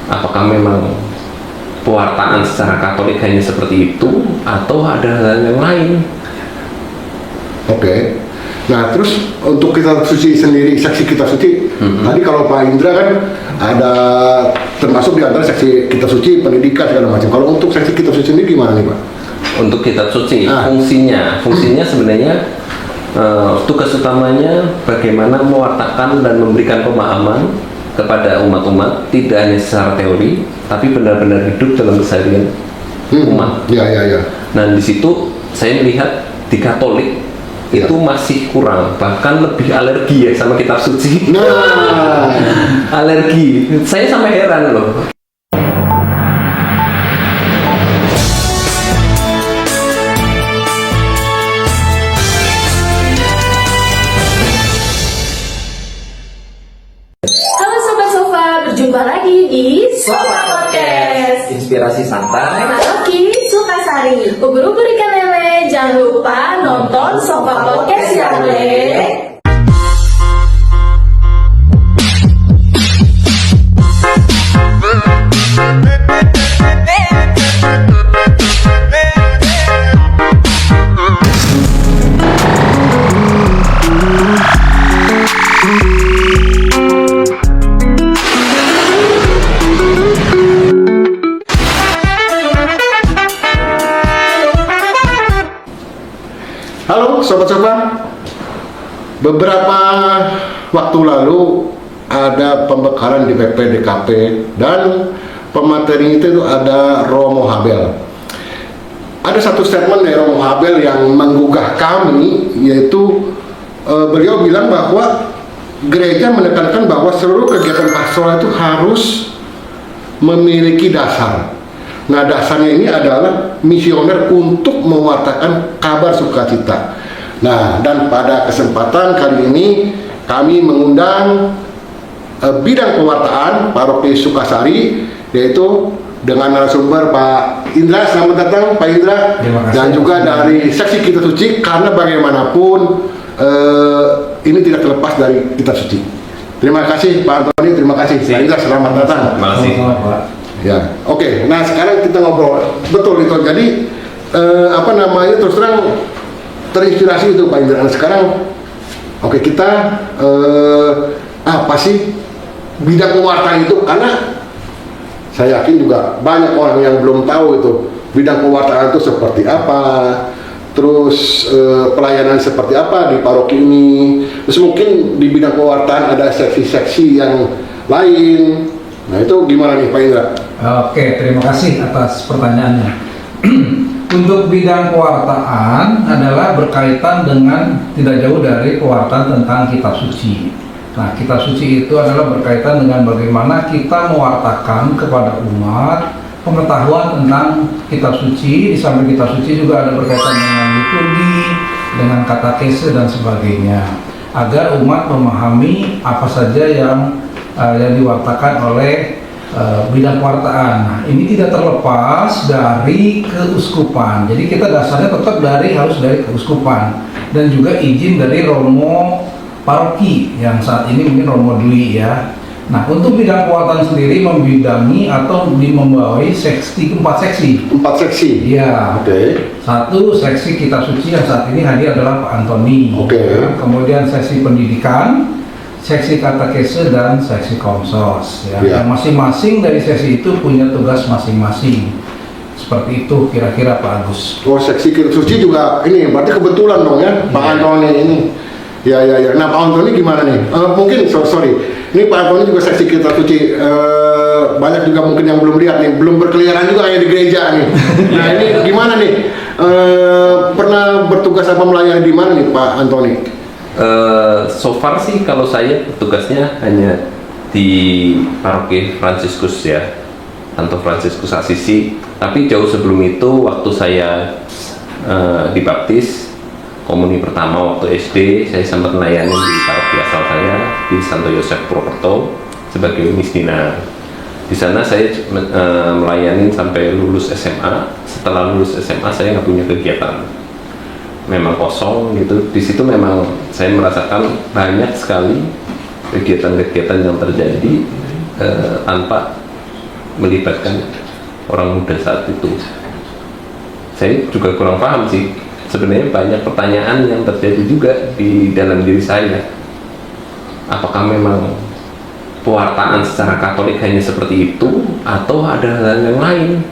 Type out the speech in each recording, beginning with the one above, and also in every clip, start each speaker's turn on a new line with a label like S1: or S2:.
S1: Apakah memang pewartaan secara Katolik hanya seperti itu atau ada hal yang lain?
S2: Oke. Nah, terus untuk kitab suci sendiri, seksi kitab suci, tadi kalau Pak Indra kan ada termasuk di antara seksi kitab suci, pendidikan segala macam. Kalau untuk seksi kitab suci sendiri gimana nih, Pak?
S1: Untuk kitab suci, fungsinya sebenarnya tugas utamanya bagaimana mewartakan dan memberikan pemahaman kepada umat-umat, tidak hanya secara teori, tapi benar-benar hidup dalam keseharian umat. Nah, di situ saya melihat di Katolik itu masih kurang, bahkan lebih alergi ya sama kitab suci. Alergi, saya sampai heran loh.
S3: Halo Sobat Sofa, berjumpa lagi di Sofa Podcast.
S1: Inspirasi santai,
S3: Rocky Sukasari. Ubur-ubur ikan lele, jangan lupa nonton Sofa Podcast ya lele.
S2: Halo sobat-sobat, beberapa waktu lalu ada pembekalan di PPDKP dan pemateri itu ada Romo Habel. Ada satu statement dari Romo Habel yang menggugah kami, yaitu beliau bilang bahwa gereja menekankan bahwa seluruh kegiatan pastoral itu harus memiliki dasar. Nah, dasarnya ini adalah misioner untuk mewartakan kabar sukacita. Nah, dan pada kesempatan kali ini kami mengundang bidang pewartaan Paroki Sukasari, yaitu dengan narasumber Pak Indra. Selamat datang Pak Indra. Dan juga dari seksi kitab suci, karena bagaimanapun ini tidak terlepas dari kitab suci. Terima kasih Pak Antoni, terima kasih Pak Indra, selamat datang.
S1: Terima kasih.
S2: Ya, oke. Nah, sekarang kita ngobrol. Betul itu. Jadi terus terang terinspirasi itu Pak Indra. Nah, sekarang kita apa sih bidang pewartaan itu? Karena saya yakin juga banyak orang yang belum tahu itu bidang pewartaan itu seperti apa. Terus pelayanan seperti apa di paroki ini. Terus mungkin di bidang pewartaan ada seksi-seksi yang lain. Nah, itu gimana nih Pak Indra?
S4: Oke, terima kasih atas pertanyaannya. Untuk bidang pewartaan adalah berkaitan dengan tidak jauh dari pewartaan tentang kitab suci. Nah, kitab suci itu adalah berkaitan dengan bagaimana kita mewartakan kepada umat pengetahuan tentang kitab suci. Di samping kitab suci juga ada berkaitan dengan liturgi, dengan katekese dan sebagainya, agar umat memahami apa saja yang diwartakan oleh bidang pewartaan. Nah, ini tidak terlepas dari keuskupan. Jadi kita dasarnya tetap harus dari keuskupan dan juga izin dari Romo Paroki yang saat ini mungkin Romo Dwi ya. Nah, untuk bidang pewartaan sendiri membidangi atau membawahi empat seksi. Iya. Satu seksi kitab suci yang saat ini hadir adalah Pak Antoni. Kemudian seksi pendidikan, seksi katekese dan seksi komsos ya. Yang masing-masing dari seksi itu punya tugas masing-masing. Seperti itu kira-kira Pak Agus.
S2: Oh, seksi kitab suci juga ini berarti kebetulan dong ya, Pak Antoni ini. Ya. Nah, Pak Antoni gimana nih? Mungkin sorry. Ini Pak Antoni juga seksi kitab suci. Banyak juga mungkin yang belum lihat nih, belum berkeliaran juga kayak di gereja nih. Nah, ini gimana nih? Pernah bertugas apa melayani di mana nih Pak Antoni?
S1: So far sih kalau saya tugasnya hanya di Paroki Fransiskus ya, Santo Fransiskus Assisi. Tapi jauh sebelum itu waktu saya dibaptis komuni pertama waktu SD, saya sempat melayani di paroki asal saya di Santo Yosef Purwokerto sebagai misdina. Di sana saya melayani sampai lulus SMA. Setelah lulus SMA saya nggak punya kegiatan, memang kosong gitu. Di situ memang saya merasakan banyak sekali kegiatan-kegiatan yang terjadi tanpa melibatkan orang muda saat itu. Saya juga kurang paham sih. Sebenarnya banyak pertanyaan yang terjadi juga di dalam diri saya. Apakah memang pewartaan secara Katolik hanya seperti itu, atau ada hal yang lain?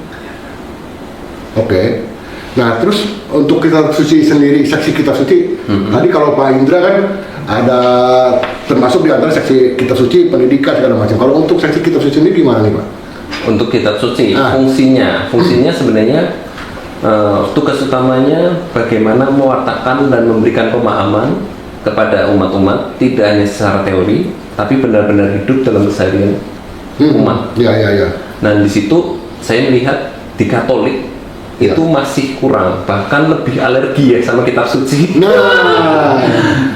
S2: Oke. Nah, terus untuk kitab suci sendiri, seksi kitab suci, tadi kalau Pak Indra kan ada termasuk di antara seksi kitab suci, pendidikan segala macam. Kalau untuk seksi kitab suci sendiri gimana nih, Pak?
S1: Untuk kitab suci,
S2: Ah.
S1: fungsinya sebenarnya tugas utamanya bagaimana mewartakan dan memberikan pemahaman kepada umat-umat, tidak hanya secara teori, tapi benar-benar hidup dalam keseharian umat.
S2: Ya.
S1: Nah, di situ saya melihat di Katolik itu masih kurang, bahkan lebih alergi ya sama kitab suci.
S2: Nah,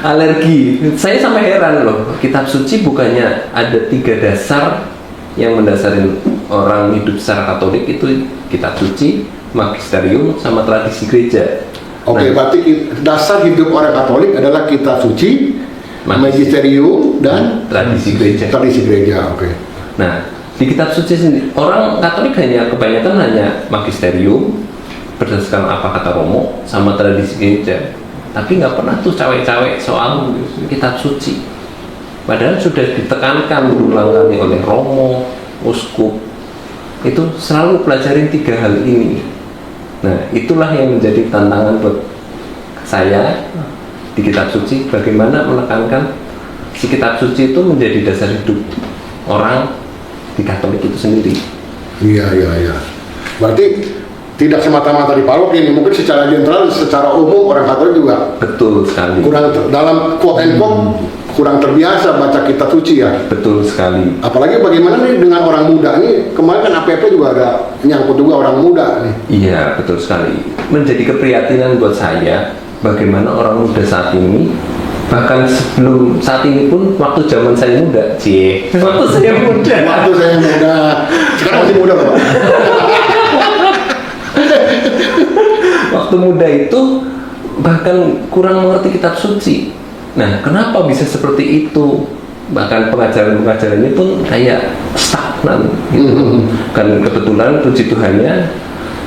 S1: Alergi. Saya sampai heran loh, kitab suci bukannya ada 3 dasar yang mendasari orang hidup secara Katolik, itu kitab suci, magisterium, sama tradisi gereja.
S2: oke,
S1: Nah,
S2: berarti dasar hidup orang Katolik adalah kitab suci, magisterium, dan
S1: tradisi gereja.
S2: tradisi gereja. Oke.
S1: Nah, di kitab suci sendiri, orang Katolik kebanyakan hanya magisterium berdasarkan apa kata Romo sama tradisi gereja, tapi nggak pernah tuh cawe-cawe soal kitab suci. Padahal sudah ditekankan berulang kali oleh Romo, uskup, itu selalu pelajarin 3 hal ini. Nah, itulah yang menjadi tantangan buat saya di kitab suci, bagaimana menekankan si kitab suci itu menjadi dasar hidup orang di Katolik itu sendiri.
S2: Iya. Berarti tidak semata-mata di parok ini, mungkin secara general, secara umum orang Katolik juga
S1: Betul sekali.
S2: dalam quote and quote kurang terbiasa baca kitab suci ya.
S1: Betul sekali.
S2: Apalagi bagaimana nih dengan orang muda ini, kemarin kan APP juga ada nyangkut juga orang muda nih.
S1: Iya, betul sekali. Menjadi keprihatinan buat saya bagaimana orang muda saat ini, bahkan sebelum saat ini pun, waktu zaman saya muda, waktu saya muda,
S2: Waktu saya muda, sekarang masih muda Pak.
S1: waktu muda itu bahkan kurang mengerti kitab suci. Nah, kenapa bisa seperti itu? Bahkan pengajaran-pengajarannya pun kayak stagnan gitu. Kan kebetulan puji Tuhannya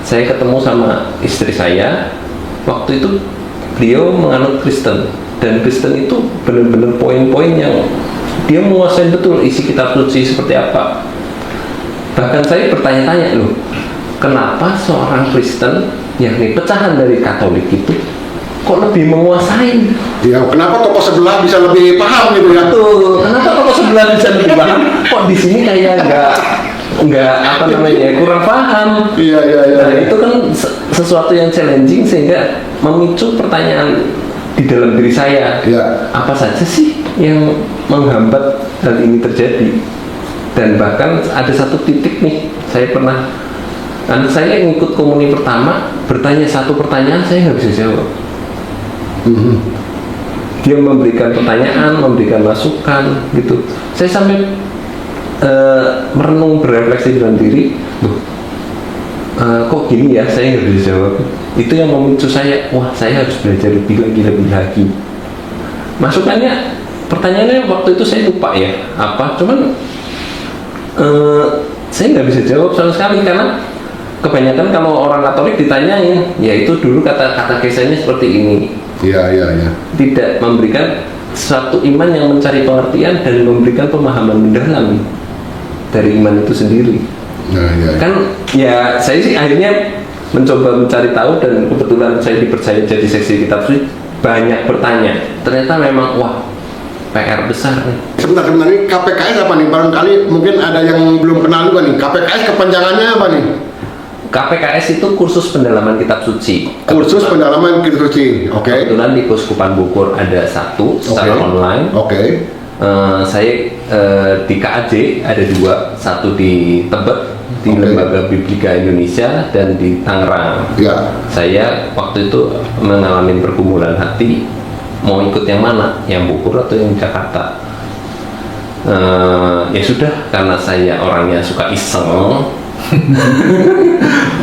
S1: saya ketemu sama istri saya. Waktu itu beliau menganut Kristen, dan Kristen itu benar-benar poin-poin yang dia menguasai betul isi kitab suci seperti apa. Bahkan saya bertanya-tanya, loh, kenapa seorang Kristen, yakni pecahan dari Katolik itu, kok lebih menguasai?
S2: Ya, kenapa tokoh sebelah bisa lebih paham gitu ya?
S1: Tuh, kenapa tokoh sebelah bisa lebih paham? Kok di sini kayak nggak apa namanya, kurang paham?
S2: Iya.
S1: Nah, itu kan sesuatu yang challenging, sehingga memicu pertanyaan di dalam diri saya.
S2: Iya.
S1: Apa saja sih yang menghambat hal ini terjadi? Dan bahkan ada satu titik nih, saya pernah, saya ngikut komuni pertama, bertanya satu pertanyaan, saya nggak bisa jawab. Dia memberikan pertanyaan, memberikan masukan gitu. Saya sampai merenung, berefleksi dalam diri, loh, kok gini ya, saya nggak bisa jawab. Itu yang memicu saya, wah, saya harus belajar lebih lagi. Masukannya, pertanyaannya waktu itu saya lupa ya apa, cuman saya nggak bisa jawab sama sekali, karena kebanyakan kalau orang Katolik ditanyain, ya itu dulu kata kisahnya seperti ini.
S2: Iya.
S1: Tidak memberikan suatu iman yang mencari pengertian dan memberikan pemahaman mendalam dari iman itu sendiri.
S2: Iya.
S1: Kan ya saya sih akhirnya mencoba mencari tahu, dan kebetulan saya dipercaya jadi seksi kitab suci, banyak bertanya. Ternyata memang wah, PR besar nih.
S2: Sebentar ini KPKS apa nih? Barangkali mungkin ada yang belum kenal juga nih. KPKS kepanjangannya apa nih?
S1: KPKS itu kursus pendalaman kitab suci.
S2: Kursus pendalaman kitab suci. Oke.
S1: Kebetulan di Keuskupan Bogor ada satu secara online.
S2: Oke.
S1: Saya di KAJ ada 2, satu di Tebet di Lembaga Biblika Indonesia, dan di Tangerang.
S2: Ya.
S1: Saya waktu itu mengalami pergumulan hati, mau ikut yang mana, yang Bogor atau yang Jakarta. Ya sudah, karena saya orangnya suka iseng,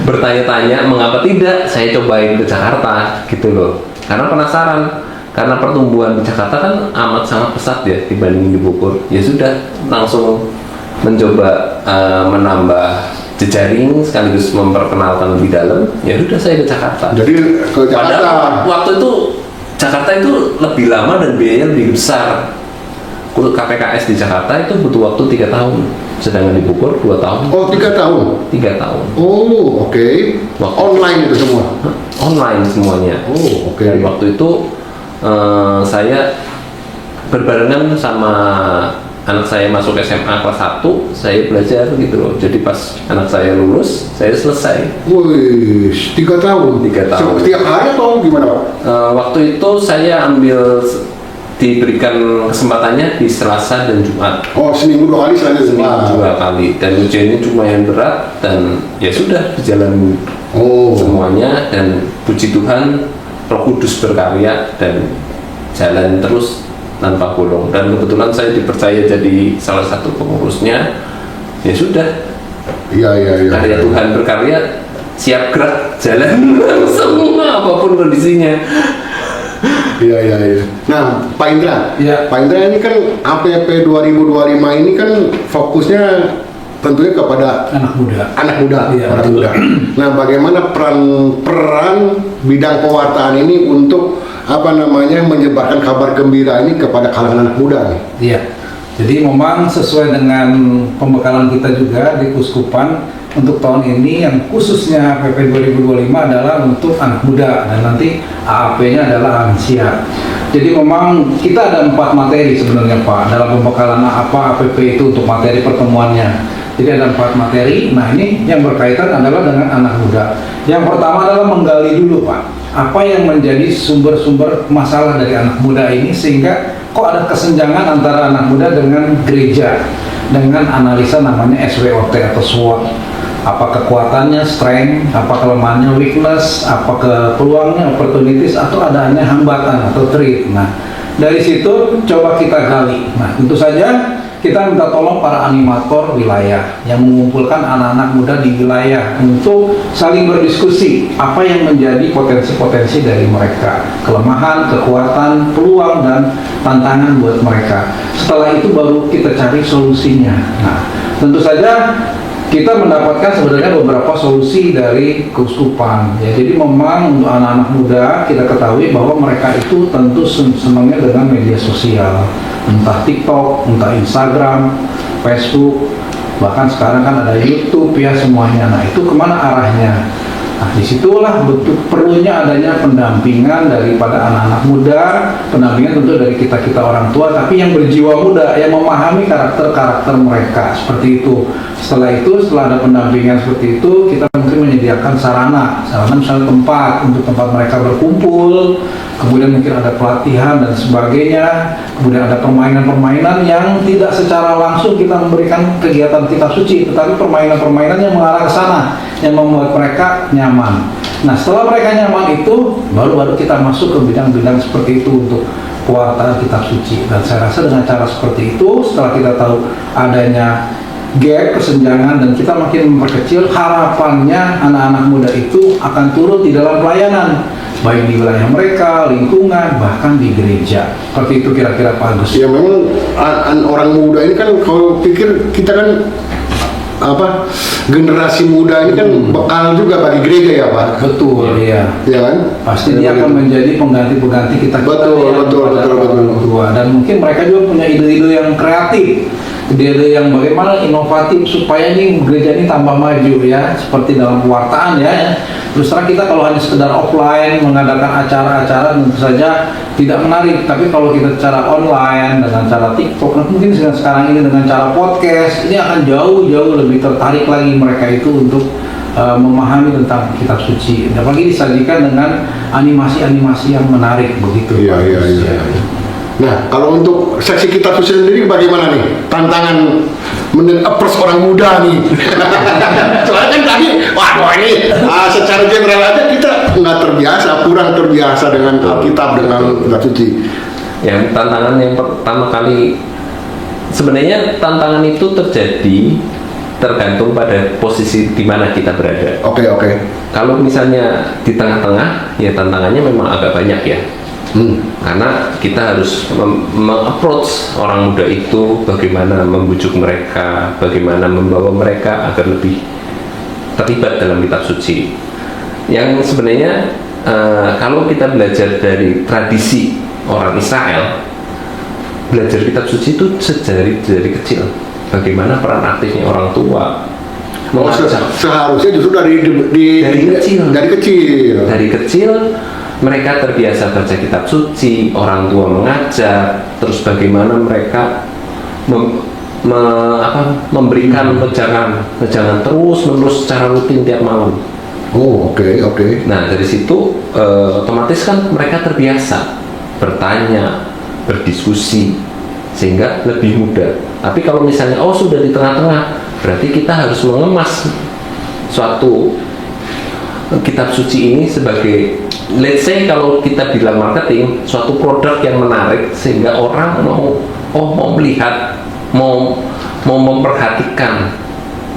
S1: bertanya-tanya, mengapa tidak saya cobain ke Jakarta gitu loh, karena penasaran. Karena pertumbuhan di Jakarta kan amat sangat pesat ya dibanding di Bogor. Ya sudah, langsung mencoba menambah jejaring sekaligus memperkenalkan lebih dalam, ya udah saya ke Jakarta.
S2: Jadi ke Jakarta.
S1: Padahal waktu itu Jakarta itu lebih lama dan biayanya lebih besar. KPKS di Jakarta itu butuh waktu 3 tahun, sedangkan di Bogor 2 tahun.
S2: Oh, 3 tahun.
S1: 3 tahun.
S2: Oh, oke. Online itu semua.
S1: Online semuanya.
S2: Oh, oke.
S1: Dan waktu itu saya berbarengan sama anak saya masuk SMA kelas 1, saya belajar gitu loh. Jadi pas anak saya lulus, saya selesai.
S2: Wih, 3 tahun.
S1: 3 tahun.
S2: Setiap hari atau gimana, Pak?
S1: Waktu itu saya diberikan kesempatannya di Selasa dan Jumat.
S2: Oh, seminggu 2 kali saya
S1: Seminggu 2 kali. Dan ujiannya lumayan berat dan ya sudah berjalan semuanya, dan puji Tuhan Roh Kudus berkarya dan jalan terus tanpa bolong, dan kebetulan saya dipercaya jadi salah satu pengurusnya. Ya sudah,
S2: Iya.
S1: karya Tuhan berkarya, siap gerak jalan semua apapun kondisinya.
S2: Iya. Nah, Pak Indra.
S4: Iya.
S2: Pak Indra ini kan APP 2025 ini kan fokusnya tentunya kepada
S4: Anak muda. Iya,
S2: orang
S4: betul.
S2: muda. Nah, bagaimana peran bidang pewartaan ini untuk menyebarkan kabar gembira ini kepada kalangan anak muda nih?
S4: Iya. Jadi memang sesuai dengan pembekalan kita juga di Kuskupan untuk tahun ini, yang khususnya PP 2025 adalah untuk anak muda, dan nanti AAP-nya adalah lansia. Jadi memang kita ada 4 materi sebenarnya, Pak, dalam pembekalan APP itu untuk materi pertemuannya. Jadi ada 4 materi. Nah, ini yang berkaitan adalah dengan anak muda. Yang pertama adalah menggali dulu, Pak, apa yang menjadi sumber-sumber masalah dari anak muda ini, sehingga kok ada kesenjangan antara anak muda dengan gereja, dengan analisa namanya SWOT atau SWOT. Apa kekuatannya, strength, apa kelemahannya, weakness, apa peluangnya, opportunities, atau adanya hambatan atau threat. Nah, dari situ coba kita gali. Nah, tentu saja kita minta tolong para animator wilayah yang mengumpulkan anak-anak muda di wilayah untuk saling berdiskusi apa yang menjadi potensi-potensi dari mereka, kelemahan, kekuatan, peluang, dan tantangan buat mereka. Setelah itu baru kita cari solusinya. Nah, tentu saja kita mendapatkan sebenarnya beberapa solusi dari Keuskupan. Ya, jadi memang untuk anak-anak muda kita ketahui bahwa mereka itu tentu senangnya dengan media sosial, entah TikTok, entah Instagram, Facebook, bahkan sekarang kan ada YouTube ya, semuanya. Nah, itu kemana arahnya? Nah, disitulah bentuk perlunya adanya pendampingan daripada anak-anak muda, pendampingan tentu dari kita-kita orang tua, tapi yang berjiwa muda, yang memahami karakter-karakter mereka, seperti itu. Setelah ada pendampingan seperti itu, kita mungkin menyediakan sarana misalnya untuk tempat mereka berkumpul, kemudian mungkin ada pelatihan dan sebagainya, kemudian ada permainan-permainan yang tidak secara langsung kita memberikan kegiatan kitab suci, tetapi permainan-permainan yang mengarah ke sana, yang membuat mereka nyaman. Nah, setelah mereka nyaman itu, baru kita masuk ke bidang-bidang seperti itu untuk pewartaan kitab suci. Dan saya rasa dengan cara seperti itu, setelah kita tahu adanya gap, kesenjangan, dan kita makin memperkecil, harapannya anak-anak muda itu akan turun di dalam pelayanan, baik di wilayah mereka, lingkungan, bahkan di gereja. Seperti itu kira-kira Pak Agus.
S2: Ya, memang orang muda ini kan, kalau pikir kita kan generasi muda ini kan bekal juga bagi gereja ya, Pak.
S4: Betul, iya.
S2: Ya kan?
S4: Pasti dia akan menjadi pengganti kita.
S2: Betul.
S4: Tua. Dan mungkin mereka juga punya ide-ide yang kreatif, ide-ide yang bagaimana inovatif supaya ini gereja ini tambah maju ya, seperti dalam pewartaan ya. Terus terang kita kalau hanya sekedar offline mengadakan acara-acara tentu saja tidak menarik, tapi kalau kita secara online dengan cara TikTok, mungkin sekarang ini dengan cara podcast, ini akan jauh-jauh lebih tertarik lagi mereka itu untuk memahami tentang kitab suci. Apalagi disajikan dengan animasi-animasi yang menarik begitu.
S2: Iya. Nah, kalau untuk seksi kitab suci sendiri bagaimana nih? Tantangan approach orang muda nih. Soalnya kan tadi, ini secara general aja kita nggak terbiasa, kurang terbiasa dengan Alkitab, dengan kitab suci.
S1: Yang tantangan yang pertama kali, sebenarnya tantangan itu terjadi tergantung pada posisi di mana kita berada.
S2: Oke.
S1: Kalau misalnya di tengah-tengah, ya tantangannya memang agak banyak ya. Karena kita harus meng-approach orang muda itu, bagaimana membujuk mereka, bagaimana membawa mereka agar lebih terlibat dalam kitab suci. Yang sebenarnya kalau kita belajar dari tradisi orang Israel, belajar kitab suci itu dari kecil. Bagaimana peran aktifnya orang tua mengajak.
S2: Seharusnya justru dari
S1: kecil.
S2: Dari
S1: kecil mereka terbiasa baca kitab suci, orang tua mengajak, terus bagaimana mereka memberikan wejangan terus-menerus secara rutin tiap malam.
S2: Oh, oke.
S1: Nah, dari situ otomatis kan mereka terbiasa bertanya, berdiskusi, sehingga lebih mudah. Tapi kalau misalnya sudah di tengah-tengah, berarti kita harus mengemas suatu kitab suci ini sebagai, let's say kalau kita bilang marketing, suatu produk yang menarik sehingga orang mau melihat, mau memperhatikan,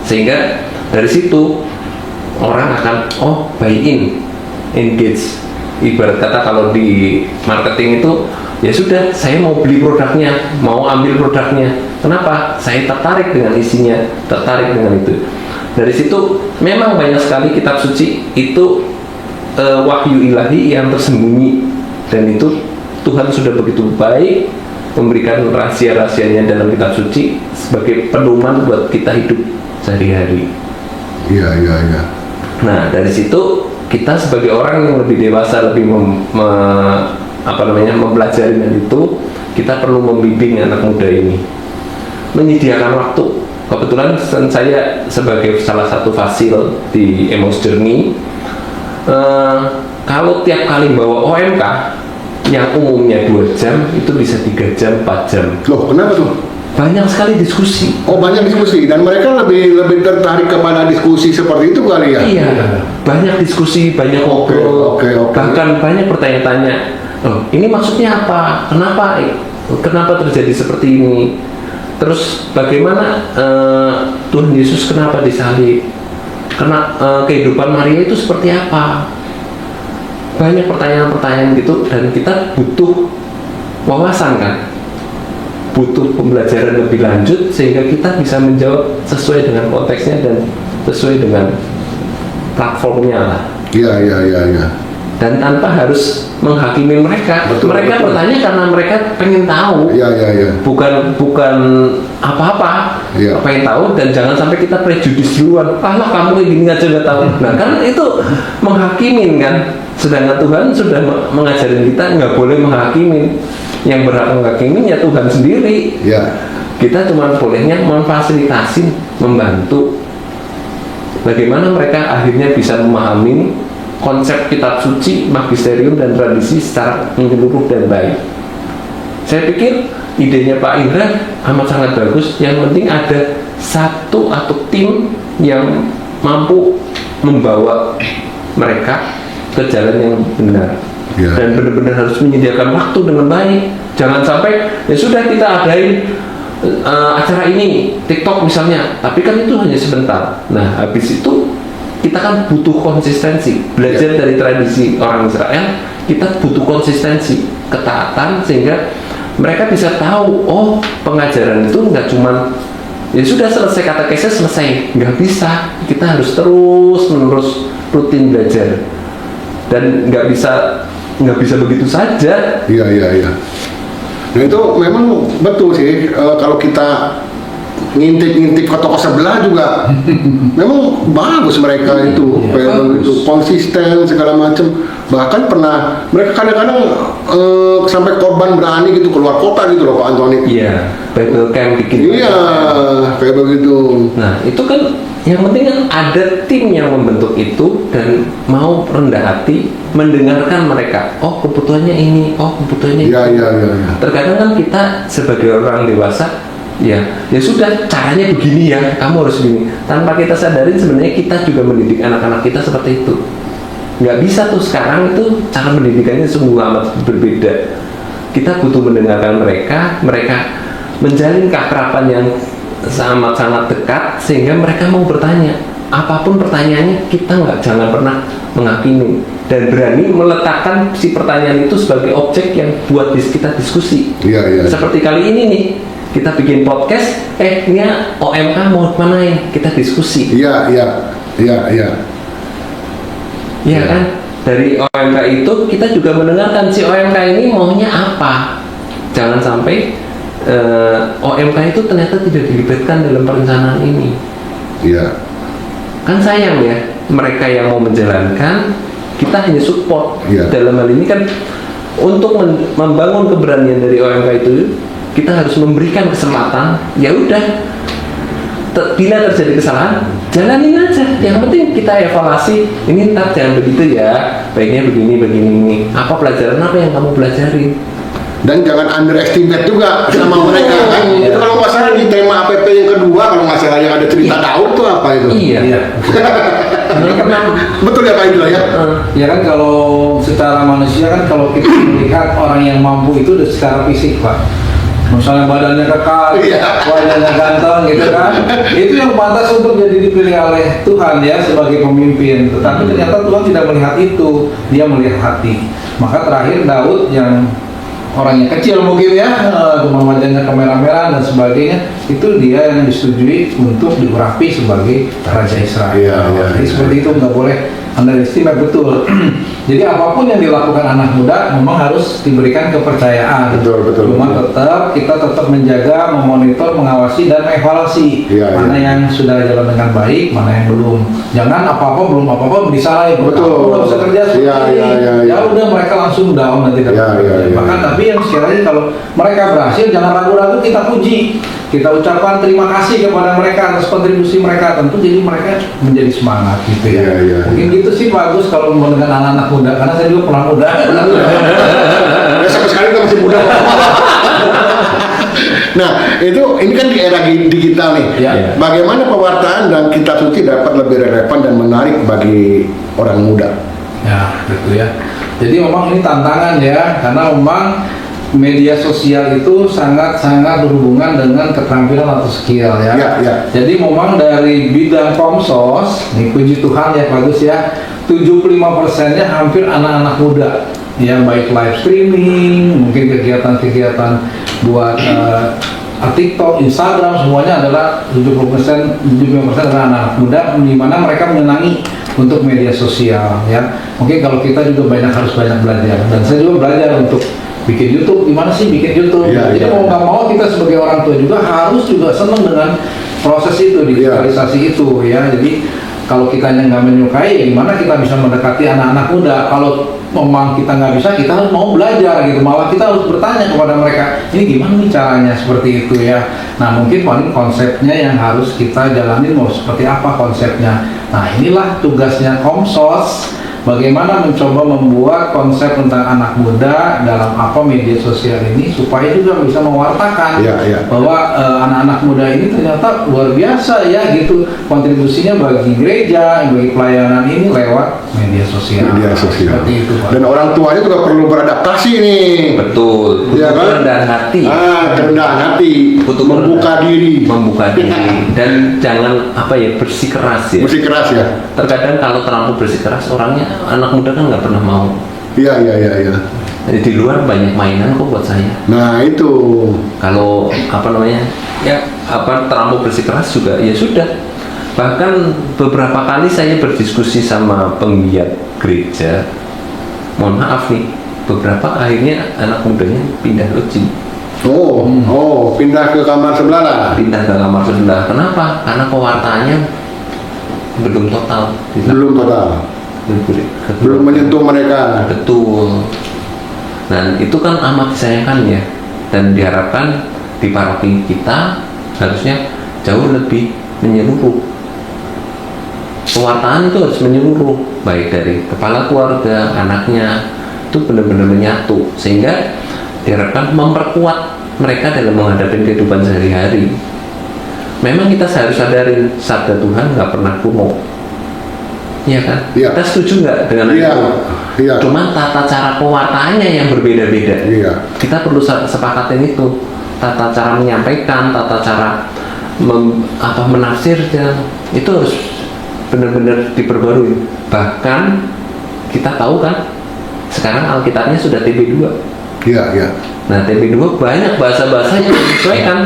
S1: sehingga dari situ orang akan buy in, engage. Ibarat kata kalau di marketing itu, ya sudah, saya mau beli produknya, mau ambil produknya. Kenapa? Saya tertarik dengan isinya, tertarik dengan itu. Dari situ memang banyak sekali kitab suci itu wahyu ilahi yang tersembunyi, dan itu Tuhan sudah begitu baik memberikan rahasia-rahasianya dalam kitab suci sebagai pedoman buat kita hidup sehari-hari.
S2: Iya.
S1: Nah, dari situ kita sebagai orang yang lebih dewasa, lebih mempelajari itu, kita perlu membimbing anak muda ini, menyediakan waktu. Kebetulan saya sebagai salah satu fasil di Emmaus Journey, kalau tiap kali bawa OMK yang umumnya 2 jam, itu bisa 3 jam, 4 jam.
S2: Loh, kenapa tuh?
S1: Banyak sekali diskusi.
S2: Oh, banyak diskusi, dan mereka lebih tertarik kepada diskusi seperti itu kali ya?
S1: Iya, banyak diskusi, banyak ngobrol,
S2: Oke.
S1: bahkan banyak bertanya-tanya. Ini maksudnya apa? Kenapa terjadi seperti ini? Terus bagaimana Tuhan Yesus kenapa disalib? Kehidupan Maria itu seperti apa? Banyak pertanyaan-pertanyaan gitu, dan kita butuh wawasan kan? Butuh pembelajaran lebih lanjut sehingga kita bisa menjawab sesuai dengan konteksnya dan sesuai dengan platformnya lah.
S2: Iya.
S1: Dan tanpa harus menghakimi mereka.
S2: Betul.
S1: Bertanya karena mereka pengen tahu.
S2: Iya.
S1: Bukan apa-apa.
S2: Iya.
S1: Pengen tahu, dan jangan sampai kita prejudis duluan. Kamu kayak gini aja nggak tahu. Nah, kan itu menghakimin kan. Sedangkan Tuhan sudah mengajarin kita nggak boleh menghakimin. Yang berhak menghakimin ya Tuhan sendiri.
S2: Iya.
S1: Kita cuma bolehnya memfasilitasi, membantu. Bagaimana mereka akhirnya bisa memahami konsep kitab suci, magisterium, dan tradisi secara menyeluruh dan baik. Saya pikir idenya Pak Indra amat sangat bagus. Yang penting ada satu atau tim yang mampu membawa mereka ke jalan yang benar.
S2: Ya.
S1: Dan benar-benar harus menyediakan waktu dengan baik. Jangan sampai ya sudah kita adain acara ini, TikTok misalnya, tapi kan itu hanya sebentar. Nah, habis itu kita kan butuh konsistensi. Belajar dari tradisi orang Israel, kita butuh konsistensi, ketaatan, sehingga mereka bisa tahu, pengajaran itu nggak cuma ya sudah selesai katekesnya selesai, nggak bisa. Kita harus terus-menerus rutin belajar, dan nggak bisa begitu saja.
S2: Iya. Nah, itu memang betul sih. Kalau kita ngintip ke toko sebelah juga memang bagus mereka itu, itu konsisten segala macam. Bahkan pernah mereka kadang-kadang sampai korban berani gitu keluar kota gitu loh Pak Antoni.
S1: Iya, Bible Camp bikin.
S2: Iya, kayak begitu.
S1: Nah, itu kan yang penting kan ada tim yang membentuk itu dan mau rendah hati mendengarkan mereka. Kebutuhannya ini, kebutuhannya itu.
S2: Iya.
S1: Terkadang kan kita sebagai orang dewasa, ya sudah, caranya begini ya, kamu harus begini. Tanpa kita sadarin sebenarnya kita juga mendidik anak-anak kita seperti itu. Nggak bisa tuh sekarang itu cara pendidikannya sungguh amat berbeda. Kita butuh mendengarkan mereka menjalin keakraban yang sangat dekat sehingga mereka mau bertanya. Apapun pertanyaannya, kita jangan pernah menghakimi dan berani meletakkan si pertanyaan itu sebagai objek yang buat kita diskusi.
S2: Iya.
S1: Seperti kali ini nih, kita bikin podcast, ini OMK mau mana ya? Kita diskusi.
S2: Iya. Iya, iya.
S1: Iya kan? Dari OMK itu kita juga mendengarkan si OMK ini maunya apa. Jangan sampai OMK itu ternyata tidak dilibatkan dalam perencanaan ini.
S2: Iya.
S1: Kan sayang ya, mereka yang mau menjalankan, kita hanya support.
S2: Iya.
S1: Dalam hal ini kan untuk membangun keberanian dari OMK itu, kita harus memberikan kesempatan. Ya udah, bila terjadi kesalahan, jalanin aja. Yang penting kita evaluasi. Ini ntar jangan begitu ya. Baiknya begini. Apa pelajaran apa yang kamu pelajari?
S2: Dan jangan underestimate juga sama mereka kan. Itu kalau nggak salah di tema APP yang kedua, kalau nggak salah yang ada cerita Daud tuh apa itu?
S1: Iya.
S2: Betul ya Pak Indra ya?
S4: Ya kan, kalau secara manusia kan, kalau kita melihat orang yang mampu itu secara fisik Pak, misalnya badannya kekal,
S2: Iya.
S4: wajahnya ganteng gitu kan, itu yang pantas untuk jadi dipilih oleh Tuhan ya sebagai pemimpin. Tetapi ternyata Tuhan tidak melihat itu, dia melihat hati. Maka terakhir Daud yang orangnya kecil mungkin ya, cuma wajahnya kemerah-merah dan sebagainya, itu dia yang disetujui untuk diurapi sebagai Raja Israel.
S2: Iya, iya,
S4: Jadi
S2: iya.
S4: seperti itu, nggak boleh underestimate, betul. Jadi apapun yang dilakukan anak muda memang harus diberikan kepercayaan.
S2: Betul.
S4: Cuma kita tetap menjaga, memonitor, mengawasi dan mengevaluasi
S2: Iya,
S4: mana
S2: iya.
S4: yang sudah jalan dengan baik, mana yang belum. Jangan belum apa-apa disalahin.
S2: Betul.
S4: Aku udah bisa kerja seperti
S2: Iya,
S4: ini.
S2: iya, iya, iya.
S4: Ya udah, mereka langsung down nanti.
S2: Iya, iya, iya.
S4: Bahkan tapi yang sekali lagi, kalau mereka berhasil, jangan ragu-ragu kita puji. Kita ucapkan terima kasih kepada mereka atas kontribusi mereka. Tentu jadi mereka menjadi semangat gitu ya.
S2: Iya, iya,
S4: Mungkin gitu sih bagus kalau mau dengan anak-anak muda, karena saya juga pernah muda.
S2: Ya sama sekali kita masih muda. Nah, ini kan di era digital nih.
S4: Ya.
S2: Bagaimana pewartaan dan kitab suci dapat lebih relevan dan menarik bagi orang muda?
S4: Ya, gitu ya. Jadi memang ini tantangan ya, karena memang media sosial itu sangat-sangat berhubungan dengan keterampilan atau skill ya.
S2: Ya, ya.
S4: Jadi memang dari bidang komsos, nih puji Tuhan ya, bagus ya, 75%-nya hampir anak-anak muda. Ya, baik live streaming, mungkin kegiatan-kegiatan buat TikTok, Instagram, semuanya adalah 75% adalah anak muda, di mana mereka menyenangi untuk media sosial ya. Mungkin kalau kita juga harus banyak belajar, dan saya juga belajar untuk bikin YouTube. Gimana sih bikin YouTube?
S2: Iya,
S4: Jadi
S2: iya.
S4: mau nggak mau kita sebagai orang tua juga harus juga senang dengan proses itu, digitalisasi itu ya. Jadi kalau kita yang nggak menyukai, ya gimana kita bisa mendekati anak-anak muda? Kalau memang kita nggak bisa, kita harus mau belajar gitu. Malah kita harus bertanya kepada mereka, ini gimana nih caranya seperti itu ya. Nah, mungkin paling konsepnya yang harus kita jalanin, mau seperti apa konsepnya. Nah, inilah tugasnya Komsos. Bagaimana mencoba membuat konsep tentang anak muda dalam media sosial ini supaya juga bisa mewartakan
S2: Iya, iya.
S4: bahwa anak-anak muda ini ternyata luar biasa ya gitu, kontribusinya bagi gereja, bagi pelayanan ini lewat media sosial.
S2: Media sosial.
S4: Seperti itu Pak.
S2: Dan orang tuanya juga perlu beradaptasi nih.
S1: Betul.
S2: Iya
S1: Butuh
S2: kan?
S1: kerendahan hati.
S2: Kerendahan hati.
S1: Butuh
S2: membuka diri.
S1: Membuka diri dan jangan bersikeras ya.
S2: Mesti keras ya.
S1: Terkadang kalau terlalu bersikeras, orangnya anak muda kan nggak pernah mau.
S2: Iya.
S1: Di luar banyak mainan kok buat saya.
S2: Nah itu.
S1: Kalau terlalu bersikeras juga ya sudah. Bahkan beberapa kali saya berdiskusi sama penggiat gereja. Mohon maaf nih, beberapa akhirnya anak mudanya pindah lodging.
S2: Pindah ke kamar sebelah lah.
S1: Pindah ke kamar sebelah. Kenapa? Karena pewartaannya belum total.
S2: Belum total. Belum menyentuh mereka.
S1: Betul. Dan itu kan amat disayangkan ya. Dan diharapkan di paroki kita harusnya jauh lebih menyeluruh. Pewartaan itu harus menyeluruh, baik dari kepala keluarga, anaknya, itu benar-benar menyatu, sehingga diharapkan memperkuat mereka dalam menghadapi kehidupan sehari-hari. Memang kita harus sadarin sabda Tuhan nggak pernah kuno. Iya kan?
S2: Iya.
S1: Kita setuju nggak dengan
S2: Iya.
S1: itu?
S2: Iya.
S1: Cuman tata cara pewartaannya yang berbeda-beda.
S2: Iya.
S1: Kita perlu sepakatin itu. Tata cara menyampaikan, tata cara menafsirkan, itu harus benar-benar diperbarui. Bahkan kita tahu kan, sekarang Alkitabnya sudah TB2.
S2: Iya.
S1: Nah, TB2 banyak bahasa-bahasa yang disesuaikan.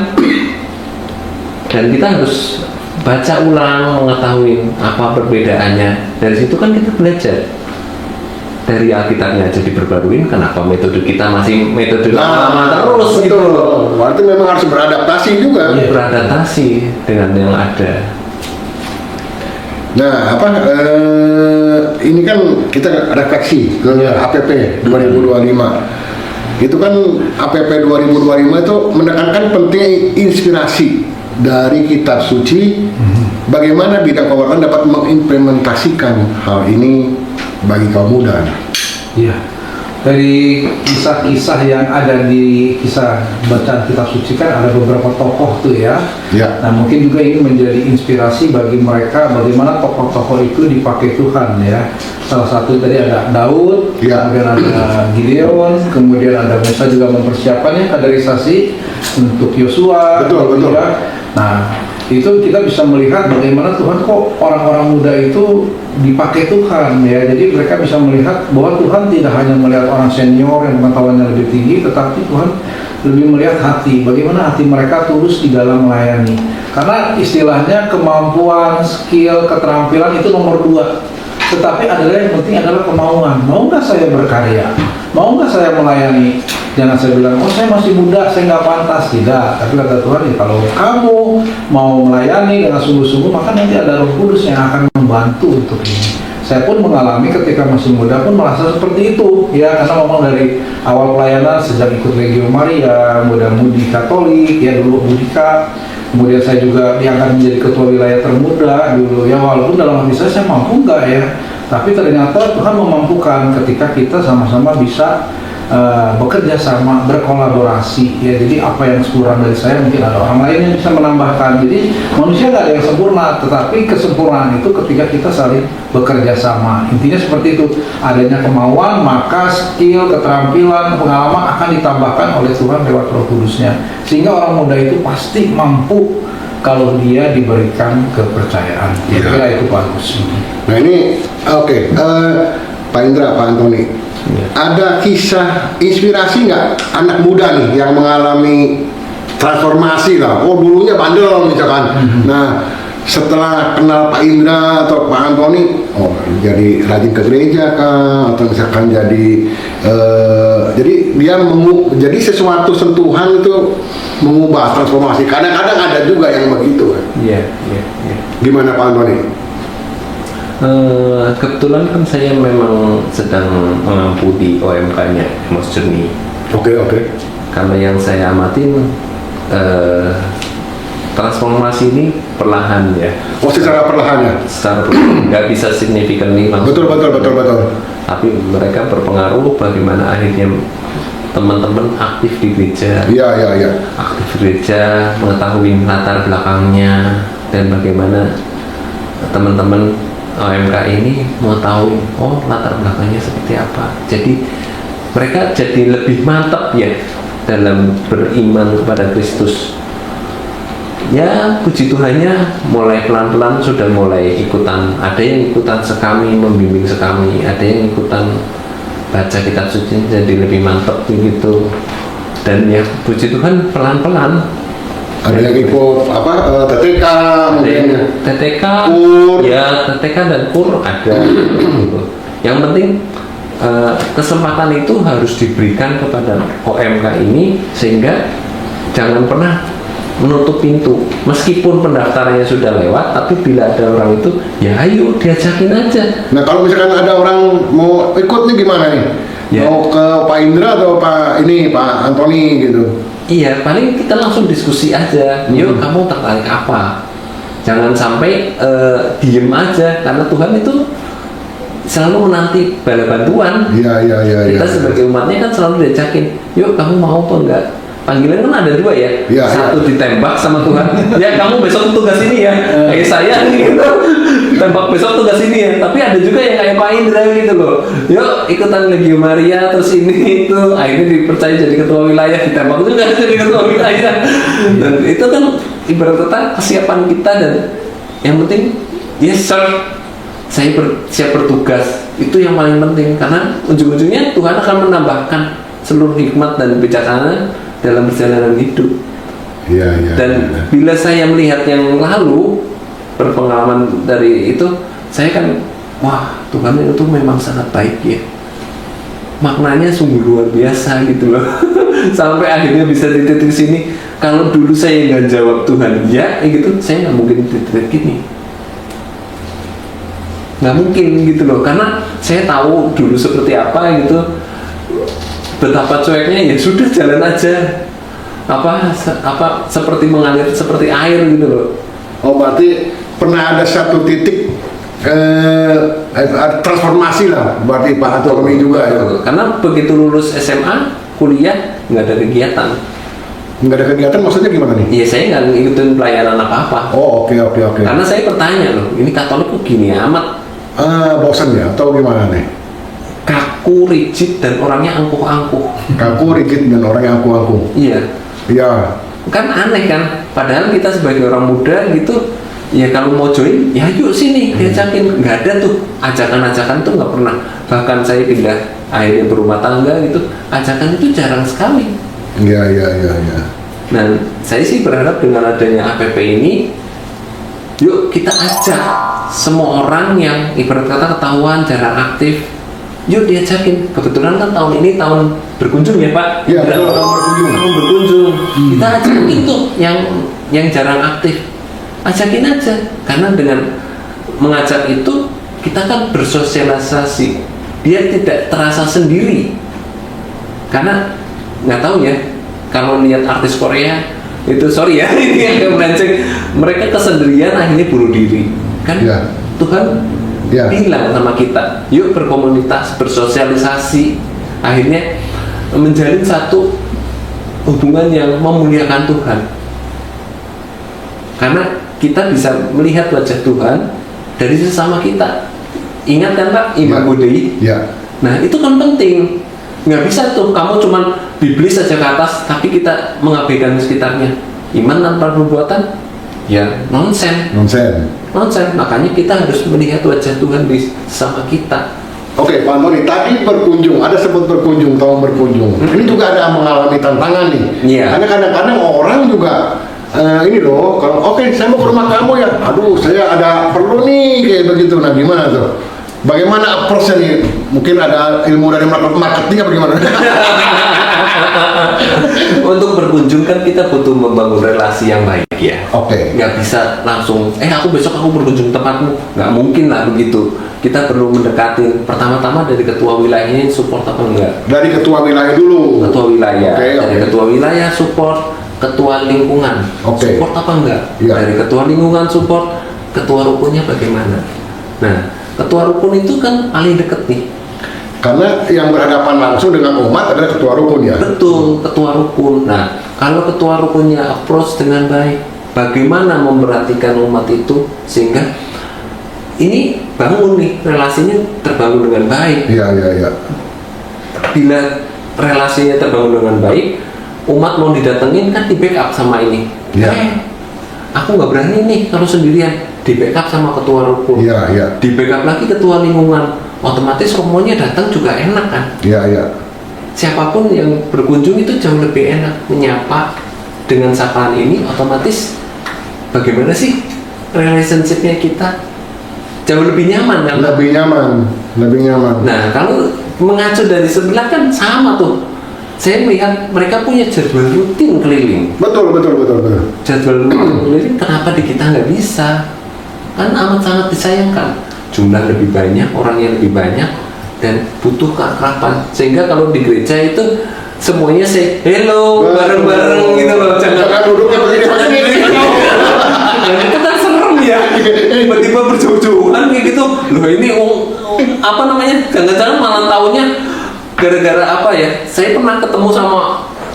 S1: Dan kita harus baca ulang, mengetahui apa perbedaannya. Dari situ kan kita belajar. Dari Alkitabnya aja diperbaruin, kenapa metode kita masih metode lama terus gitu
S2: betul.
S1: loh.
S2: Berarti memang harus beradaptasi juga.
S1: Beradaptasi dengan yang ada.
S2: Nah, ini kan kita refleksi ke APP 2025. Itu kan APP 2025 itu menekankan pentingnya inspirasi dari kitab suci. Bagaimana bidang kewartaan dapat mengimplementasikan hal ini bagi kaum muda.
S4: Iya. Dari kisah-kisah yang ada di kisah bacaan kitab suci kan ada beberapa tokoh tuh ya.
S2: Ya.
S4: Nah mungkin juga ini menjadi inspirasi bagi mereka bagaimana tokoh-tokoh itu dipakai Tuhan ya. Salah satu tadi ada Daud,
S2: Ya.
S4: kemudian ada Gideon, kemudian ada Musa juga mempersiapkannya kaderisasi untuk Yosua.
S2: Betul, betul.
S4: Ya. Nah itu kita bisa melihat bagaimana Tuhan kok orang-orang muda itu dipakai Tuhan ya. Jadi mereka bisa melihat bahwa Tuhan tidak hanya melihat orang senior yang pengetahuannya lebih tinggi, tetapi Tuhan lebih melihat hati, bagaimana hati mereka tulus di dalam melayani. Karena istilahnya kemampuan, skill, keterampilan itu nomor 2, tetapi adalah yang penting adalah kemauan. Mau nggak saya berkarya? Mau nggak saya melayani? Jangan saya bilang, oh saya masih muda, saya nggak pantas. Tidak, tapi kata Tuhan, ya kalau kamu mau melayani dengan sungguh-sungguh, maka nanti ada Roh Kudus yang akan membantu untuk ini. Saya pun mengalami ketika masih muda pun merasa seperti itu, ya karena memang dari awal pelayanan sejak ikut Legio Maria, muda-mudi Katolik, ya dulu Mudika, kemudian saya juga diangkat menjadi ketua wilayah termuda dulu, ya walaupun dalam hati saya mampu nggak ya, tapi ternyata Tuhan memampukan ketika kita sama-sama bisa bekerja sama, berkolaborasi ya. Jadi apa yang kurang dari saya mungkin ada orang lain yang bisa menambahkan. Jadi manusia nggak ada yang sempurna, tetapi kesempurnaan itu ketika kita saling bekerja sama. Intinya seperti itu, adanya kemauan maka skill, keterampilan, pengalaman akan ditambahkan oleh Tuhan lewat Roh Kudusnya, sehingga orang muda itu pasti mampu kalau dia diberikan kepercayaan. Kira-kira itu bagus.
S2: Nah ini oke. Pak Indra, Pak Antoni, ada kisah inspirasi nggak anak muda nih yang mengalami transformasi lah? Oh dulunya bandel misalkan. Nah setelah kenal Pak Indra atau Pak Antoni, oh jadi rajin ke gereja kah? Atau misalkan jadi dia jadi sesuatu sentuhan itu mengubah transformasi. Kadang-kadang ada juga yang begitu.
S1: Iya.
S2: Gimana Pak Antoni?
S1: Kebetulan kan saya memang sedang mengampu di OMK-nya Emmaus Journey.
S2: Oke.
S1: Kalau yang saya amatin transformasi ini perlahan ya.
S2: Oh secara perlahan ya?
S1: Secara perlahan, nggak bisa signifikan nih langsung.
S2: Betul.
S1: Tapi mereka berpengaruh bagaimana akhirnya teman-teman aktif di gereja.
S2: Iya.
S1: Aktif di gereja, mengetahui latar belakangnya dan bagaimana teman-teman OMK ini mau tahu latar belakangnya seperti apa. Jadi mereka jadi lebih mantap ya dalam beriman kepada Kristus. Ya puji Tuhannya mulai pelan-pelan sudah mulai ikutan. Ada yang ikutan sekami, membimbing sekami. Ada yang ikutan baca kitab suci jadi lebih mantap begitu. Dan ya puji Tuhan pelan-pelan.
S2: Ada yang ikut TTK mungkin.
S1: TTK,
S2: KUR.
S1: ya TTK dan KUR ada. Gitu. Yang penting kesempatan itu harus diberikan kepada OMK ini sehingga jangan pernah menutup pintu. Meskipun pendaftarannya sudah lewat, tapi bila ada orang itu, ya ayo diajakin aja.
S2: Nah kalau misalkan ada orang mau ikut nih gimana nih?
S1: Ya.
S2: Mau ke Pak Indra atau Pak Antoni gitu?
S1: Iya, paling kita langsung diskusi aja. Yuk, kamu tertarik apa? Jangan sampai diem aja, karena Tuhan itu selalu menanti bala bantuan.
S2: Iya.
S1: Kita sebagai umatnya kan selalu diajakin, yuk kamu mau apa enggak? Panggilan kan ada 2 ya. Satu ditembak sama Tuhan. Ya kamu besok tugas ini ya. Kayak saya gitu. Tembak besok tugas ini ya. Tapi ada juga yang kayak Pak Indra gitu loh. Yuk ikutan Legio Maria terus ini itu. Akhirnya dipercaya jadi ketua wilayah, ditembak juga jadi ketua wilayah. Dan itu kan ibarat kata kesiapan kita dan yang penting yes sir. Saya siap bertugas. Itu yang paling penting karena ujung-ujungnya Tuhan akan menambahkan seluruh hikmat dan bijaksana dalam perjalanan hidup.
S2: Iya.
S1: Dan bila saya melihat yang lalu, berpengalaman dari itu, saya kan, wah Tuhan itu memang sangat baik ya, maknanya sungguh luar biasa gitu loh. Sampai akhirnya bisa di titik sini. Kalau dulu saya nggak jawab Tuhan ya gitu, saya nggak mungkin di titik gini, nggak mungkin gitu loh, karena saya tahu dulu seperti apa gitu, betapa cueknya, ya sudah jalan aja, apa seperti mengalir seperti air gitu loh.
S2: Oh, berarti pernah ada satu titik transformasi lah berarti Pak Antoni juga ya.
S1: Karena begitu lulus SMA, kuliah nggak ada kegiatan.
S2: Nggak ada kegiatan maksudnya gimana nih?
S1: Iya, saya nggak ngikutin pelayanan apa-apa.
S2: Oh, oke.
S1: Karena saya bertanya loh, ini Katolik kok gini amat,
S2: Bosan ya atau gimana nih?
S1: kaku, rigid, dan orangnya angkuh-angkuh.
S2: Kaku, rigid, dan orang yang angkuh-angkuh.
S1: Iya,
S2: Iya.
S1: kan aneh kan, padahal kita sebagai orang muda gitu, ya kalau mau join ya yuk sini diajakin, nggak ada tuh ajakan-ajakan tuh, nggak pernah. Bahkan saya pindah akhirnya berumah tangga gitu, ajakan itu jarang sekali.
S2: Iya.
S1: Nah, saya sih berharap dengan adanya APP ini, yuk kita ajak semua orang yang ibarat kata ketahuan jarang aktif, yuk diajakin. Kebetulan kan tahun ini tahun berkunjung ya Pak.
S2: Iya, betul, tahun berkunjung.
S1: Tahun berkunjung. Kita ajakin itu yang jarang aktif, ajakin aja. Karena dengan mengajak itu kita kan bersosialisasi, dia tidak terasa sendiri. Karena nggak tahu ya, kalau lihat artis Korea itu, sorry ya ini agak melenceng, mereka kesendirian akhirnya bunuh diri kan.
S2: Ya.
S1: Tuhan bilang sama kita, yuk berkomunitas, bersosialisasi, akhirnya menjalin satu hubungan yang memuliakan Tuhan, karena kita bisa melihat wajah Tuhan dari sesama kita. Ingat kan Pak, Imago Dei?
S2: Ya.
S1: Nah itu kan penting. Nggak bisa tuh kamu cuman biblis saja ke atas tapi kita mengabaikan sekitarnya. Iman tanpa perbuatan ya nonsen. Makanya kita harus melihat wajah Tuhan di sama kita.
S2: Oke, Pak Antoni, tadi berkunjung, ada sebut berkunjung, tahun berkunjung. Ini juga ada mengalami tantangan nih.
S1: Iya.
S2: Karena kadang-kadang orang juga ini loh, kalau oke, saya mau ke rumah kamu ya, aduh saya ada perlu nih kayak begitu. Nah gimana tuh? Bagaimana approach-nya nih? Mungkin ada ilmu dari marketing apa gimana?
S1: Untuk berkunjung kan kita butuh membangun relasi yang baik ya.
S2: Oke.
S1: Nggak bisa langsung, besok aku berkunjung tempatmu. Nggak mungkin lah begitu. Kita perlu mendekati pertama-tama dari ketua wilayahnya support apa enggak.
S2: Dari ketua wilayah dulu.
S1: Ketua wilayah. Dari
S2: Oke.
S1: ketua wilayah support, ketua lingkungan
S2: Oke.
S1: support apa enggak.
S2: Iya.
S1: Dari ketua lingkungan support, ketua rukunnya bagaimana. Nah, ketua rukun itu kan paling deket nih.
S2: Karena yang berhadapan langsung dengan umat adalah ketua rukun ya.
S1: Betul, ketua rukun. Nah, kalau ketua rukunnya approach dengan baik, bagaimana memperhatikan umat itu sehingga ini bangun nih, relasinya terbangun dengan baik.
S2: Iya.
S1: Bila relasinya terbangun dengan baik, umat mau didatengin kan di backup sama ini.
S2: Iya.
S1: Aku nggak berani nih kalau sendirian, di backup sama ketua rukun.
S2: Iya.
S1: Di backup lagi ketua lingkungan, otomatis romonya datang juga enak kan.
S2: Iya.
S1: Siapapun yang berkunjung itu jauh lebih enak menyapa dengan sapaan ini, otomatis bagaimana sih relationship-nya kita jauh lebih nyaman kan.
S2: Lebih nyaman.
S1: Nah kalau mengacu dari sebelah kan sama tuh, saya melihat mereka punya jadwal rutin keliling.
S2: Betul.
S1: Jadwal rutin keliling, kenapa di kita nggak bisa? Kan amat sangat disayangkan, jumlah lebih banyak, orangnya lebih banyak, dan butuh keakraban. Sehingga kalau di gereja itu semuanya say hello bareng-bareng gitu loh,
S2: Jangan duduknya begini.
S1: Dan itu kan serem ya, tiba-tiba berjauh-jauhan kayak gitu. Loh ini apa namanya? Jangan-jangan malam tahunnya gara-gara apa ya? Saya pernah ketemu sama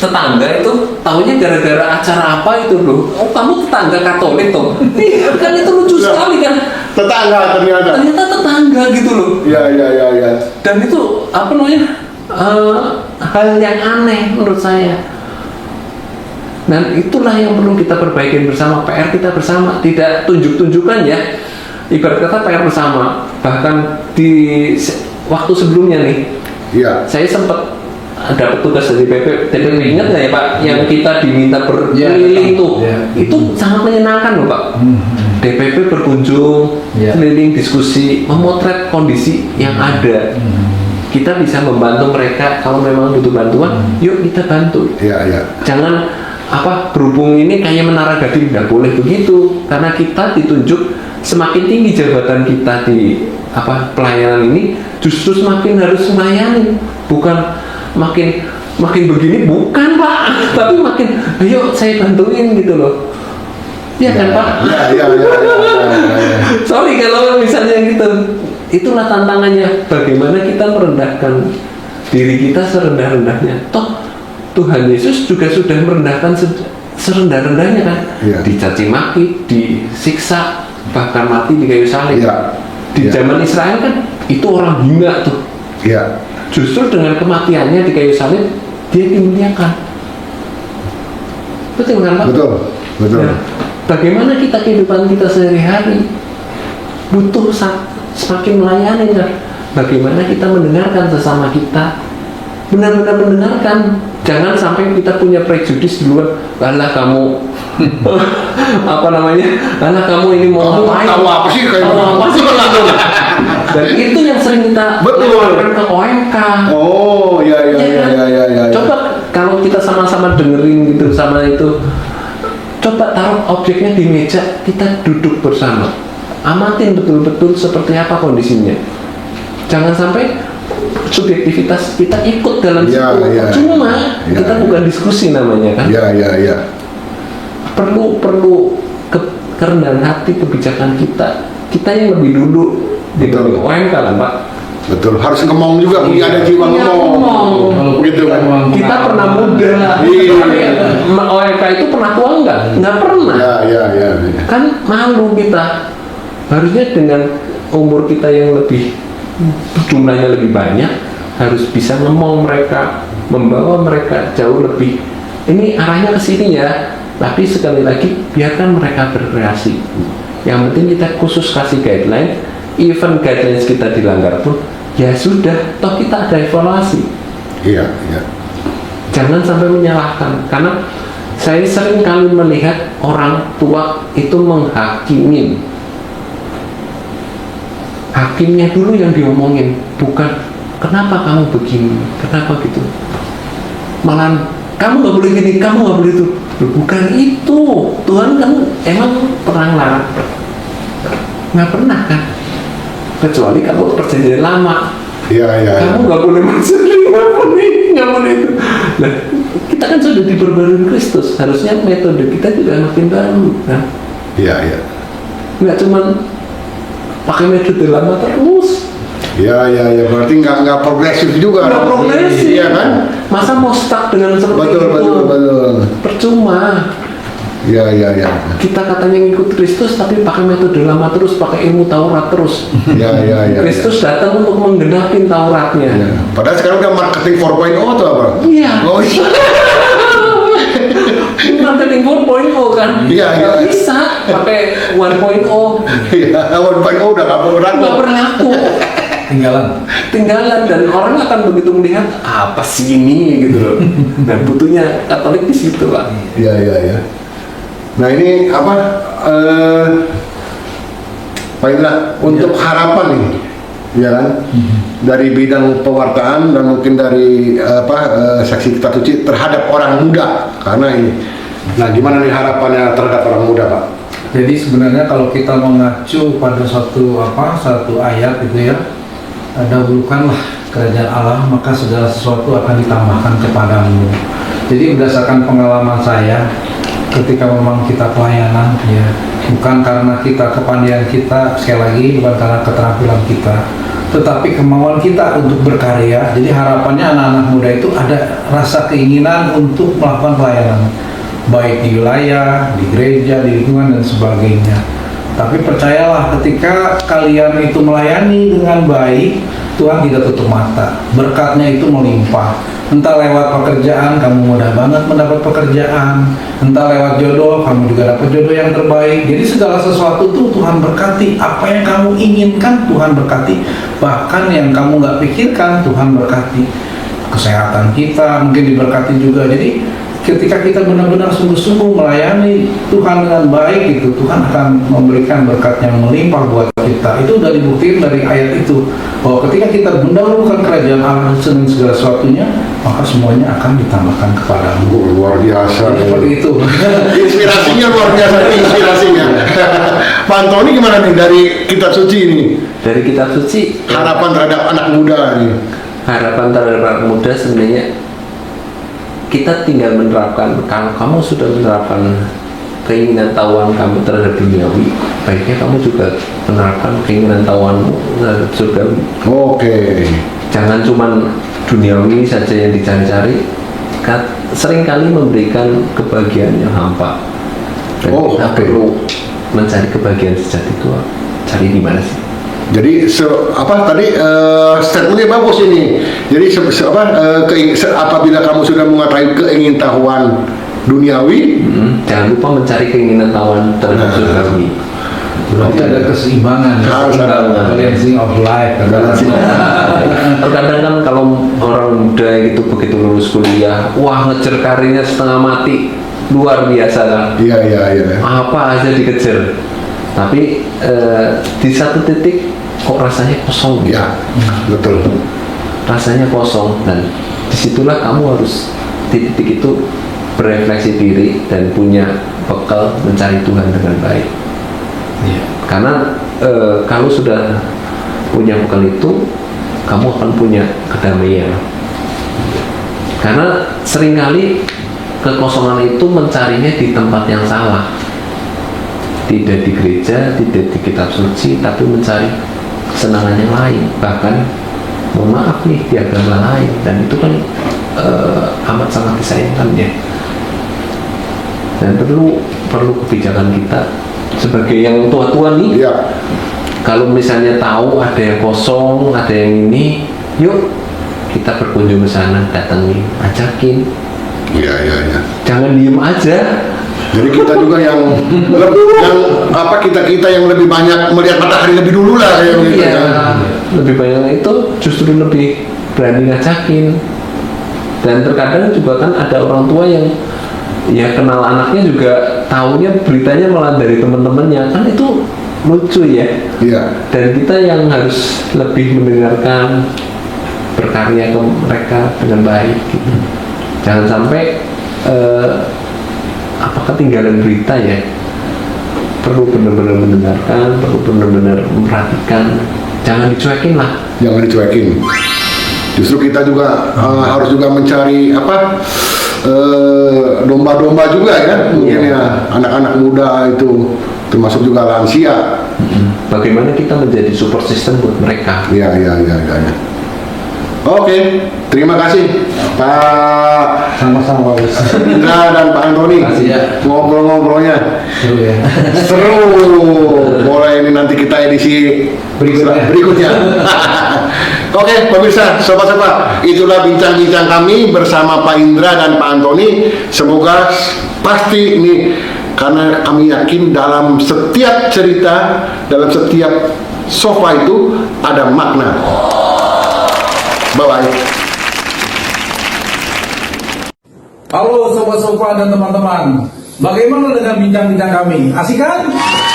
S1: tetangga itu, tahunya gara-gara acara apa itu loh. Oh kamu tetangga Katolik toh? Kan itu lucu sekali kan?
S2: Tetangga ternyata.
S1: Ternyata tetangga gitu loh.
S2: Iya.
S1: Dan itu apa namanya? Hal yang aneh menurut saya. Dan itulah yang perlu kita perbaiki bersama, PR kita bersama, tidak tunjuk-tunjukkan ya. Ibarat kata PR bersama. Bahkan di waktu sebelumnya nih,
S2: Iya.
S1: saya sempat dapat tugas dari TPP, ingat nggak ya Pak? Yang kita diminta berkeliling tuh,
S4: Iya.
S1: itu sangat menyenangkan loh Pak. DPP berkunjung,
S4: Ya.
S1: keliling diskusi, memotret kondisi yang ada. Kita bisa membantu mereka kalau memang butuh bantuan, yuk kita bantu.
S2: Iya, iya.
S1: Jangan berhubung ini kayak menara gading, nggak boleh begitu, karena kita ditunjuk semakin tinggi jabatan kita di pelayanan ini, justru semakin harus melayani, bukan makin begini, bukan Pak, tapi makin ayo saya bantuin gitu loh. Iya kan Pak?
S2: Iya.
S1: Sorry kalau misalnya gitu. Itulah tantangannya. Bagaimana kita merendahkan diri kita serendah-rendahnya. Toh Tuhan Yesus juga sudah merendahkan serendah-rendahnya kan.
S2: Iya.
S1: Dicaci maki, disiksa, bahkan mati di kayu salib.
S2: Iya.
S1: Di
S2: Iya.
S1: zaman Israel kan itu orang hina tuh.
S2: Iya.
S1: Justru dengan kematiannya di kayu salib dia dimuliakan. Betul kan Pak?
S2: Betul.
S1: Nah, bagaimana kita kehidupan kita sehari-hari butuh semakin melayani kan? Bagaimana kita mendengarkan sesama kita, benar-benar mendengarkan. Jangan sampai kita punya prejudis duluan. Alah kamu alah kamu ini mau
S2: Kamu
S1: ngapain?
S2: tahu apa sih kayak
S1: Tahu
S2: gitu?
S1: apa sih gitu. Dan itu yang sering kita
S2: Betul.
S1: lakukan ke OMK.
S2: Oh, iya.
S1: Coba kalau kita sama-sama dengerin gitu sama itu, coba taruh objeknya di meja, kita duduk bersama, amatin betul-betul seperti apa kondisinya. Jangan sampai subjektivitas kita ikut dalam
S2: Ya,
S1: situ.
S2: ya.
S1: Cuma
S2: Ya,
S1: kita
S2: ya.
S1: bukan diskusi namanya kan.
S2: Iya.
S1: Perlu kerendahan hati, kebijakan kita. Kita yang lebih dulu dibanding
S2: Betul.
S1: OMK kan Pak.
S2: Betul. Harus ngomong juga, punya ada jiwa
S1: Iya,
S2: ngomong.
S1: ngomong.
S2: Gitu kan.
S1: Kita pernah muda.
S2: Iya.
S1: Tapi OMK itu pernah tua enggak? Enggak pernah.
S2: Iya.
S1: Kan malu kita. Harusnya dengan umur kita yang lebih jumlahnya lebih banyak, harus bisa ngomong mereka, membawa mereka jauh lebih. Ini arahnya ke sini ya. Tapi sekali lagi biarkan mereka berkreasi. Yang penting kita khusus kasih guideline. Even guidelines kita dilanggar pun, ya sudah, toh kita ada evaluasi.
S2: Iya.
S1: Jangan sampai menyalahkan, karena saya sering kali melihat orang tua itu menghakimin. Hakimnya dulu yang diomongin, bukan kenapa kamu begini, kenapa gitu. Malah kamu nggak boleh gini, kamu nggak boleh itu. Loh, bukan itu. Tuhan kan emang pernah ngelarang? Nggak pernah kan? Kecuali kalau perjanjian lama.
S2: Iya.
S1: Kamu nggak boleh mencuri, nggak boleh itu. Nah, kita kan sudah diperbarui Kristus. Harusnya metode kita juga makin baru, kan?
S2: Iya.
S1: Nggak cuman pakai metode lama terus.
S2: Iya. Berarti nggak progresif juga.
S1: Nggak progresif.
S2: Iya kan?
S1: Masa mau stuck dengan seperti itu?
S2: Betul.
S1: Percuma.
S2: Iya.
S1: Kita katanya ngikut Kristus tapi pakai metode lama terus, pakai ilmu Taurat terus.
S2: Iya.
S1: Kristus datang untuk menggenapin Tauratnya.
S2: Iya. Padahal sekarang udah marketing 4.0 atau apa?
S1: Iya.
S2: Oh iya.
S1: Marketing 4.0 kan?
S2: Iya.
S1: Nggak bisa pakai 1.0.
S2: Iya. 1.0 udah nggak
S1: Nggak berlaku. Tinggalan dan orang akan begitu melihat apa sih ini gitu loh. Dan butuhnya Katolik di situ Pak.
S2: Iya. Nah ini apa? Pak Indra, untuk harapan nih, ya kan? Dari bidang pewartaan dan mungkin dari saksi kitab suci terhadap orang muda, karena ini. Nah, gimana nih harapannya terhadap orang muda, Pak?
S4: Jadi sebenarnya kalau kita mengacu pada satu ayat itu ya, dahulukanlah kerajaan Allah maka segala sesuatu akan ditambahkan kepadamu. Jadi berdasarkan pengalaman saya ketika memang kita pelayanan ya, bukan karena kita kepandaian kita, sekali lagi bukan karena keterampilan kita, tetapi kemauan kita untuk berkarya. Jadi harapannya anak-anak muda itu ada rasa keinginan untuk melakukan pelayanan, baik di wilayah, di gereja, di lingkungan dan sebagainya. Tapi percayalah, ketika kalian itu melayani dengan baik, Tuhan tidak tutup mata, berkatnya itu melimpah. Entah lewat pekerjaan, kamu mudah banget mendapat pekerjaan. Entah lewat jodoh, kamu juga dapat jodoh yang terbaik. Jadi segala sesuatu itu Tuhan berkati. Apa yang kamu inginkan, Tuhan berkati. Bahkan yang kamu nggak pikirkan, Tuhan berkati. Kesehatan kita mungkin diberkati juga. Jadi ketika kita benar-benar sungguh-sungguh melayani Tuhan dengan baik itu, Tuhan akan memberikan berkat yang melimpah buat kita. Itu udah dibuktikan dari ayat itu, bahwa ketika kita mendahulukan kerajaan Allah dan segala sesuatunya, maka semuanya akan ditambahkan kepadamu.
S2: Luar biasa.
S4: Jadi seperti itu.
S2: Inspirasinya luar biasa nih, inspirasinya. Pak Antoni gimana nih dari kitab suci ini?
S1: Dari kitab suci,
S2: Harapan terhadap anak muda nih.
S1: harapan terhadap anak muda sebenarnya kita tinggal menerapkan. Kalau kamu sudah menerapkan keinginan tahuan kamu terhadap duniawi, baiknya kamu juga menerapkan keinginan tahuanmu terhadap surgawi.
S2: Oke.
S1: Jangan cuman duniawi saja yang dicari-cari. Seringkali memberikan kebahagiaan yang hampa. Dan
S2: Oh,
S1: kita
S2: oke.
S1: perlu mencari kebahagiaan sejati itu cari di mana sih?
S2: Jadi statementnya bagus ini. Jadi apabila kamu sudah mengetahui keingintahuan duniawi,
S1: Jangan lupa mencari keinginan tahuan terhadap
S2: Nah.
S1: surgawi.
S4: Berarti ada keseimbangan,
S2: Harus ada.
S4: balancing of life.
S1: Terkadang kan kalau orang muda itu begitu lulus kuliah, wah ngejar karirnya setengah mati, luar biasa kan?
S2: iya.
S1: Apa aja dikejar. Tapi di satu titik kok rasanya kosong gitu.
S2: Ya, betul.
S1: Rasanya kosong, dan disitulah kamu harus di titik itu berefleksi diri dan punya bekal mencari Tuhan dengan baik.
S4: Iya.
S1: Karena kalau sudah punya bekal itu, kamu akan punya kedamaian. Karena seringkali kekosongan itu mencarinya di tempat yang salah, tidak di gereja, tidak di kitab suci, tapi mencari kesenangan yang lain, bahkan mohon maaf nih di agama lain, dan itu kan amat sangat disayangkan ya. Dan perlu kebijakan kita sebagai yang tua-tua nih.
S2: Iya.
S1: Kalau misalnya tahu ada yang kosong, ada yang ini, yuk kita berkunjung ke sana, datangi, ajakin.
S2: Iya.
S1: Jangan diem aja.
S2: Jadi kita juga yang kita yang lebih banyak melihat matahari lebih dulu lah kayak gitu.
S1: Iya,
S2: Ya.
S1: lebih banyak itu justru lebih berani ngajakin. Dan terkadang juga kan ada orang tua yang ya kenal anaknya juga tahunya beritanya malah dari teman-temannya, kan itu lucu ya.
S2: Iya.
S1: Dan kita yang harus lebih mendengarkan, berkarya ke mereka dengan baik gitu. Jangan sampai ketinggalan berita ya. Perlu benar-benar mendengarkan, perlu benar-benar memperhatikan, jangan dicuekin lah.
S2: Jangan dicuekin. Justru kita juga harus juga mencari domba-domba juga ya, mungkin ya anak-anak muda itu, termasuk juga lansia.
S1: Bagaimana kita menjadi support system buat mereka.
S2: Iya. Oke, terima kasih Pak
S4: Sama-sama Pak Gus.
S2: Indra dan Pak Antoni.
S4: Makasih ya.
S2: Ngobrol-ngobrolnya
S4: Seru ya.
S2: seru. Boleh ini nanti kita edisi berikutnya. Oke, pemirsa, sobat-sobat, itulah bincang-bincang kami bersama Pak Indra dan Pak Antoni. Semoga pasti ini, karena kami yakin dalam setiap cerita, dalam setiap sofa itu ada makna. Bye-bye.
S4: Halo sobat-sobat dan teman-teman, bagaimana dengan bincang-bincang kami? Asik kan?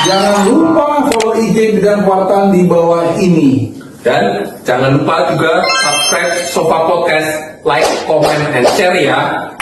S4: Jangan lupa follow IG Bidang Kekuatan di bawah ini.
S1: Dan jangan lupa juga subscribe Sofa Podcast, like, comment, and share ya.